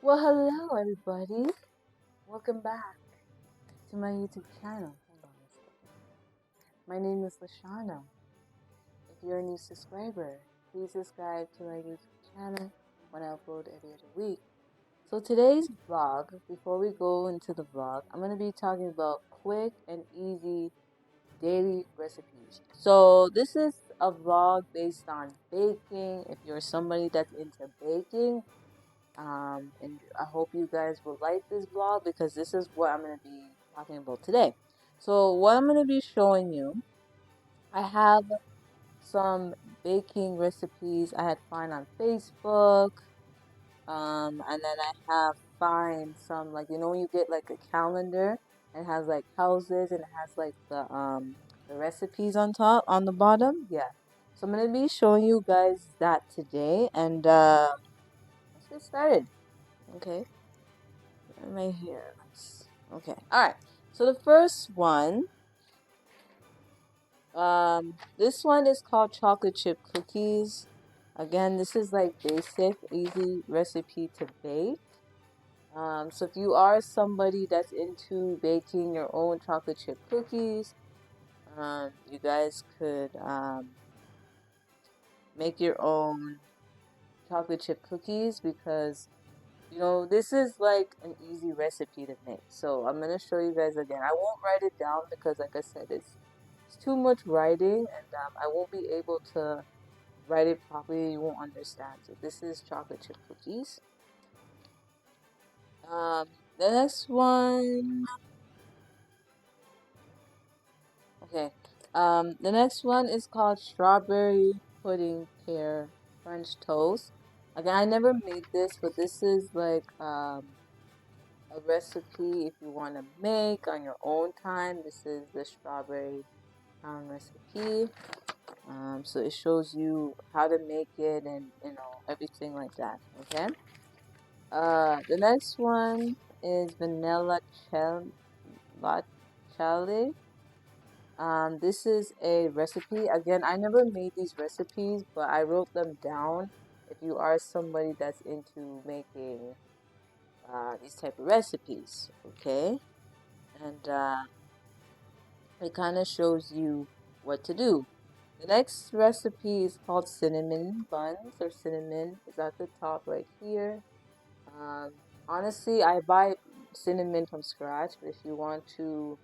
Well, hello everybody. Welcome back to my YouTube channel. Hold on a second. My name is Lashana. If you're a new subscriber, please subscribe to my YouTube channel when I upload every other week. So today's vlog, before we go into the vlog, I'm going to be talking about quick and easy daily recipes. So this is a vlog based on baking. If you're somebody that's into baking, and I hope you guys will like this vlog because this is what I'm going to be talking about today. So what I'm going to be showing you, I have some baking recipes I had found on Facebook. And then I have find some, like, when you get like a calendar and it has like houses and it has like the recipes on top, on the bottom. Yeah. So I'm going to be showing you guys that today, and let's get started. Okay. Where am I here? Okay. All right. So the first one, this one is called chocolate chip cookies. Again, this is like basic, easy recipe to bake. So if you are somebody that's into baking your own chocolate chip cookies, you guys could make your own chocolate chip cookies because this is like an easy recipe to make. So I'm gonna show you guys again. I won't write it down because, like I said, it's too much writing, and I won't be able to write it properly. You won't understand. So this is chocolate chip cookies. Um, the next one, okay. The next one is called strawberry pudding pear French toast. Again, I never made this, but this is like a recipe if you want to make on your own time. This is the strawberry recipe. So it shows you how to make it and everything like that. Okay. The next one is vanilla chale. This is a recipe. Again, I never made these recipes, but I wrote them down. If you are somebody that's into making these type of recipes, okay, and it kind of shows you what to do. The next recipe is called cinnamon buns, or cinnamon is at the top right here. Um, Honestly, I buy cinnamon from scratch, but if you want to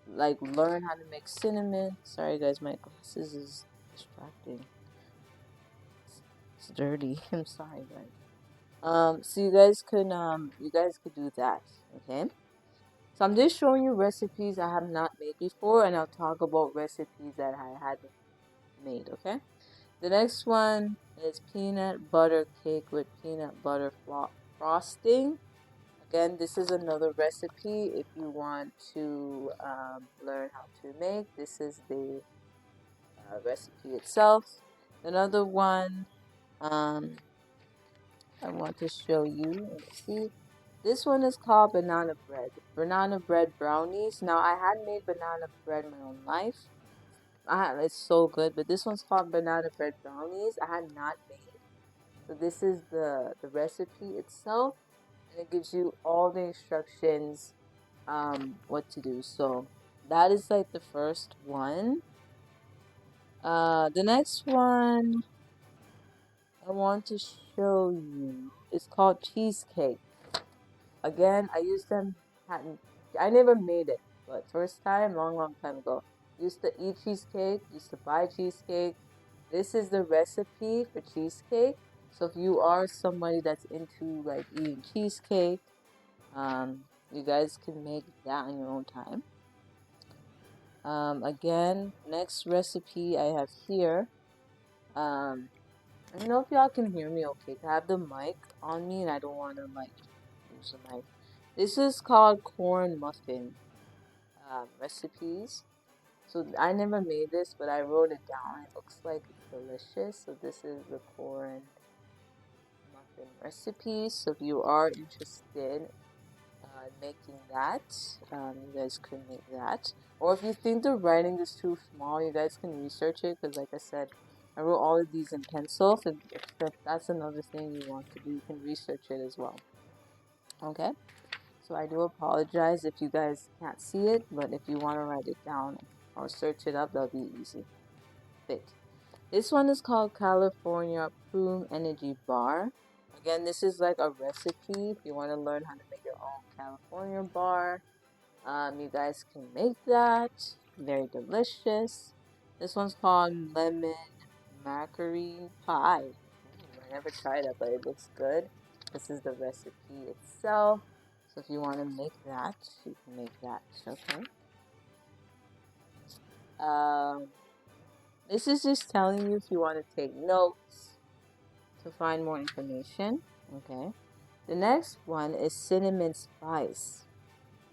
like learn how to make cinnamon, sorry guys, my glasses is distracting. It's dirty. I'm sorry guys. So you guys could do that, okay? So I'm just showing you recipes I have not made before, and I'll talk about recipes that I had made, okay? The next one is peanut butter cake with peanut butter frosting. Again, this is another recipe if you want to learn how to make. This is the recipe itself. Another one um, I want to show you. Let's see. This one is called banana bread. Banana bread brownies. Now, I had made banana bread my own life. It's so good, but this one's called banana bread brownies. I had not made. So this is the recipe itself, and it gives you all the instructions what to do. So that is like the first one. The next one I want to show you is called cheesecake. Again, I used them hadn't I never made it, but first time, long time ago. Used to eat cheesecake, used to buy cheesecake. This is the recipe for cheesecake. So if you are somebody that's into like eating cheesecake, you guys can make that on your own time. Again, next recipe I have here. I don't know if y'all can hear me okay. I have the mic on me and I don't want to like use the mic. This is called corn muffin recipes. So I never made this, but I wrote it down. It looks like it's delicious. So this is the corn muffin recipe. So if you are interested in making that, you guys could make that. Or if you think the writing is too small, you guys can research it because, like I said, I wrote all of these in pencil. So if that's another thing you want to do, you can research it as well. Okay, so I do apologize if you guys can't see it, but if you want to write it down or search it up, that'll be easy. Fit. This one is called California Prune Energy Bar. Again, this is like a recipe. If you want to learn how to make your own California bar, you guys can make that. Very delicious. This one's called Lemon Macarene Pie. I never tried it, but it looks good. This is the recipe itself. So if you want to make that, you can make that. Okay. Um, this is just telling you if you want to take notes to find more information. Okay. The next one is cinnamon spice.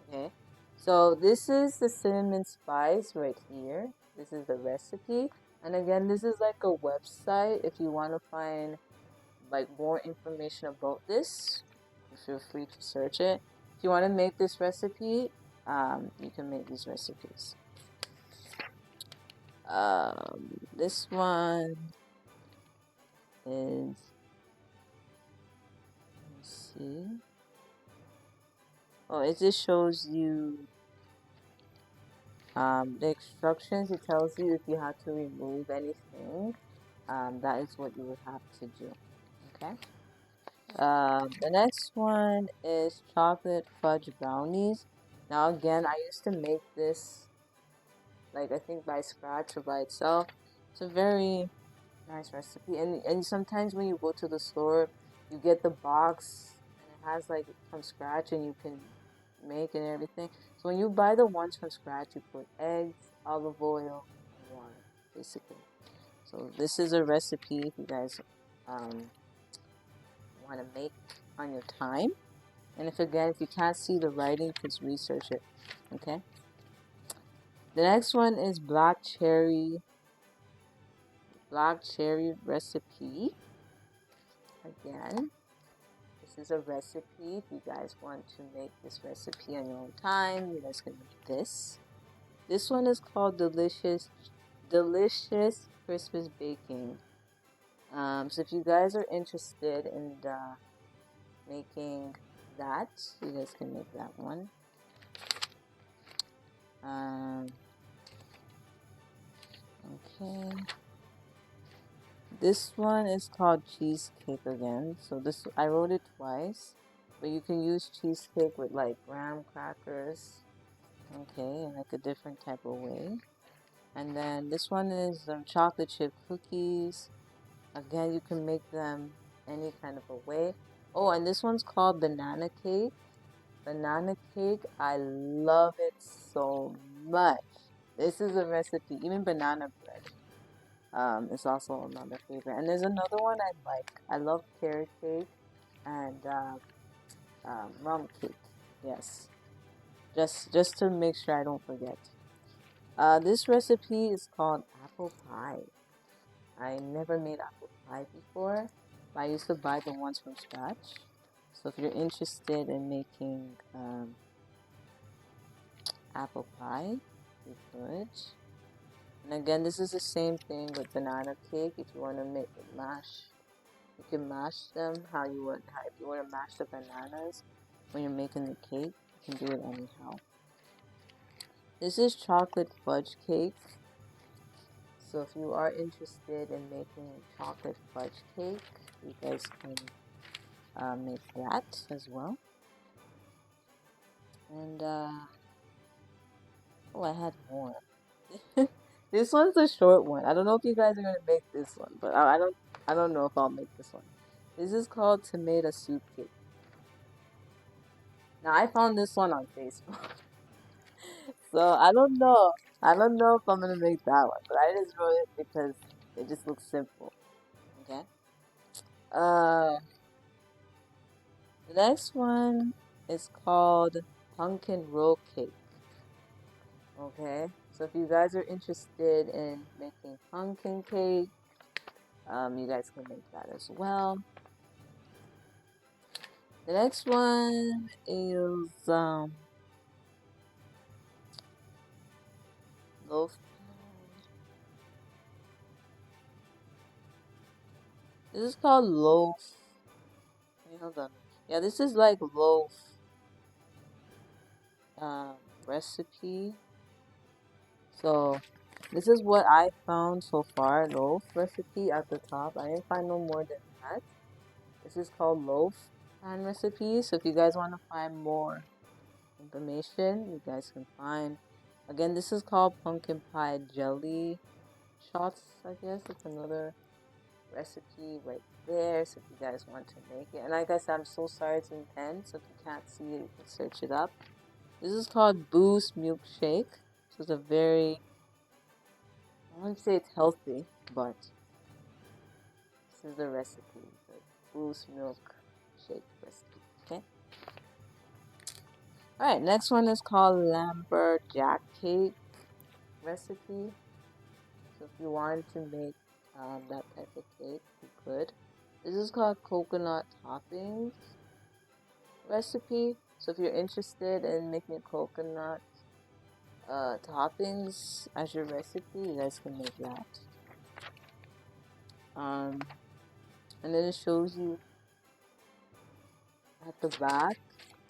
Okay. So this is the cinnamon spice right here. This is the recipe. And again, this is like a website if you want to find like more information about this. Feel free to search it. If you want to make this recipe, you can make these recipes. This one is, let's see. Oh, it just shows you the instructions. It tells you if you have to remove anything. That is what you would have to do. Okay. The next one is chocolate fudge brownies. Now again, I used to make this like I think by scratch or by itself. It's a very nice recipe. And sometimes when you go to the store, you get the box and it has like from scratch and you can make and everything. So when you buy the ones from scratch, you put eggs, olive oil, and water, basically. So this is a recipe if you guys want to make on your time. And if you can't see the writing, just research it. Okay. The next one is black cherry recipe. Again, this is a recipe. If you guys want to make this recipe on your own time, you guys can make this. This one is called delicious Christmas baking. So if you guys are interested in making that, you guys can make that one. Okay. This one is called cheesecake again. So this I wrote it twice, but you can use cheesecake with like graham crackers, okay, in like a different type of way. And then this one is chocolate chip cookies. Again, you can make them any kind of a way. Oh, and this one's called banana cake. Banana cake, I love it so much. This is a recipe, even banana bread. Is also another favorite. And there's another one I like. I love carrot cake and rum cake. Yes, just to make sure I don't forget. This recipe is called apple pie. I never made apple pie before, but I used to buy the ones from scratch. So if you're interested in making apple pie, you could. And again, this is the same thing with banana cake. If you want to make it mash, you can mash them how you want. If you want to mash the bananas when you're making the cake, you can do it anyhow. This is chocolate fudge cake. So if you are interested in making chocolate fudge cake, you guys can make that as well. And oh, I had more. This one's a short one. I don't know if you guys are gonna make this one, but I don't know if I'll make this one. This is called tomato soup cake. Now I found this one on Facebook. So I don't know. I don't know if I'm gonna make that one, but I just wrote it because it just looks simple. Okay. Uh, the next one is called pumpkin roll cake. Okay. So if you guys are interested in making pumpkin cake, you guys can make that as well. The next one is loaf pie. This is called loaf. Wait, hold on. Yeah, this is like loaf um recipe. So this is what I found so far, loaf recipe at the top. I didn't find no more than that. This is called loaf pan recipe. So if you guys want to find more information, you guys can find. Again, this is called pumpkin pie jelly shots, I guess. It's another recipe right there. So if you guys want to make it. And like I said, I'm so sorry it's in pen. So if you can't see it, you can search it up. This is called Boost Milkshake. So it's a very, I wouldn't say it's healthy, but this is the recipe. The Boost Milk Shake recipe. Okay. Alright, next one is called Lumberjack Cake recipe. So if you wanted to make that type of cake, you could. This is called coconut toppings recipe. So if you're interested in making a coconut toppings as your recipe, you guys can make that. Um, and then it shows you at the back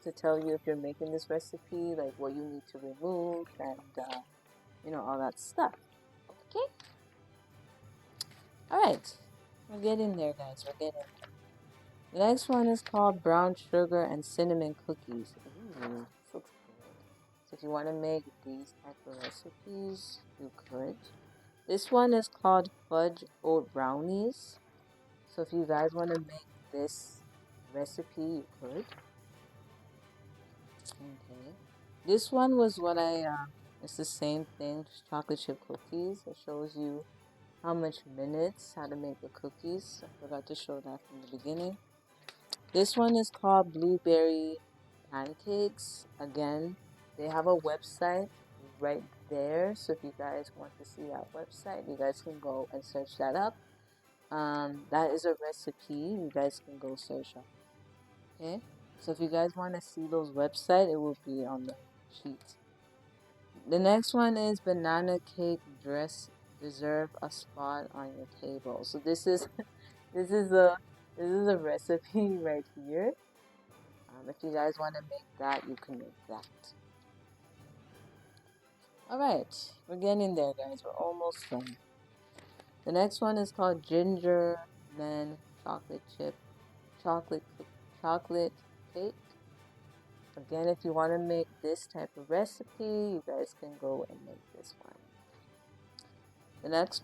to tell you if you're making this recipe, like what you need to remove and all that stuff. Okay. All right. We're getting there, guys. We're getting there. The next one is called brown sugar and cinnamon cookies. Ooh, this looks good. So if you want to make these type of recipes, you could. This one is called fudge oat brownies. So if you guys want to make this recipe, you could. Okay. This one was what it's the same thing, just chocolate chip cookies. It shows you how much minutes, how to make the cookies. I forgot to show that from the beginning. This one is called Blueberry Pancakes. Again, they have a website right there. So if you guys want to see that website, you guys can go and search that up. That is a recipe. You guys can go search up. Okay. So if you guys want to see those website, it will be on the sheet. The next one is banana cake dress deserve a spot on your table. So this is this is a recipe right here. If you guys want to make that, you can make that. All right, we're getting there, guys. We're almost done. The next one is called ginger man chocolate chip chocolate chocolate cake. Again, if you want to make this type of recipe, you guys can go and make this one. The next,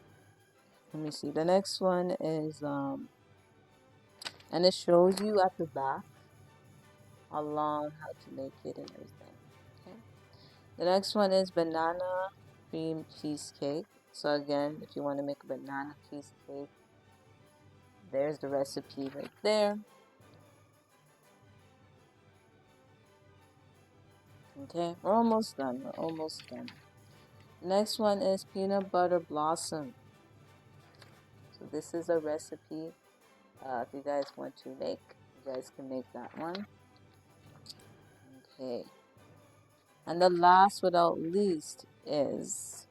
let me see. The next one is and it shows you at the back along how to make it and everything. Okay. The next one is banana cream cheesecake. So again, if you want to make a banana cheesecake, there's the recipe right there. Okay, we're almost done. We're almost done. Next one is peanut butter blossom. So this is a recipe. If you guys want to make, you guys can make that one. Okay. And the last without least is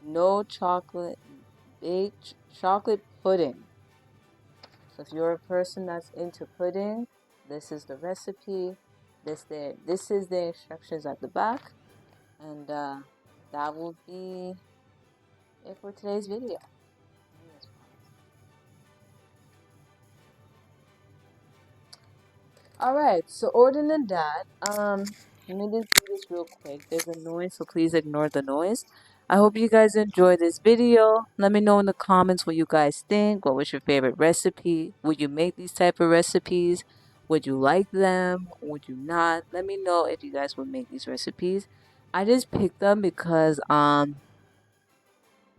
no chocolate baked chocolate pudding. So if you're a person that's into pudding, this is the recipe. This is the instructions at the back. And that will be it for today's video. Alright, so other than that, let me just do this real quick. There's a noise, so please ignore the noise. I hope you guys enjoyed this video. Let me know in the comments what you guys think. What was your favorite recipe? Would you make these type of recipes? Would you like them? Would you not? Let me know if you guys would make these recipes. I just picked them because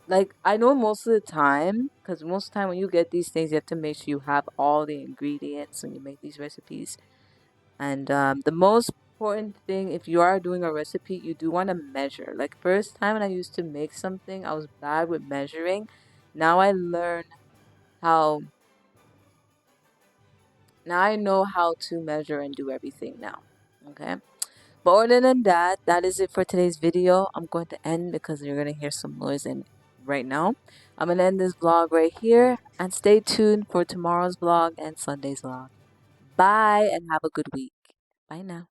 like I know most of the time, because most of the time when you get these things, you have to make sure you have all the ingredients when you make these recipes. And the most important thing, if you are doing a recipe, you do want to measure. Like first time when I used to make something, I was bad with measuring. Now I learn how. Now I know how to measure and do everything now. Okay. But other than that, that is it for today's video. I'm going to end because you're going to hear some noise in right now. I'm going to end this vlog right here and stay tuned for tomorrow's vlog and Sunday's vlog. Bye and have a good week. Bye now.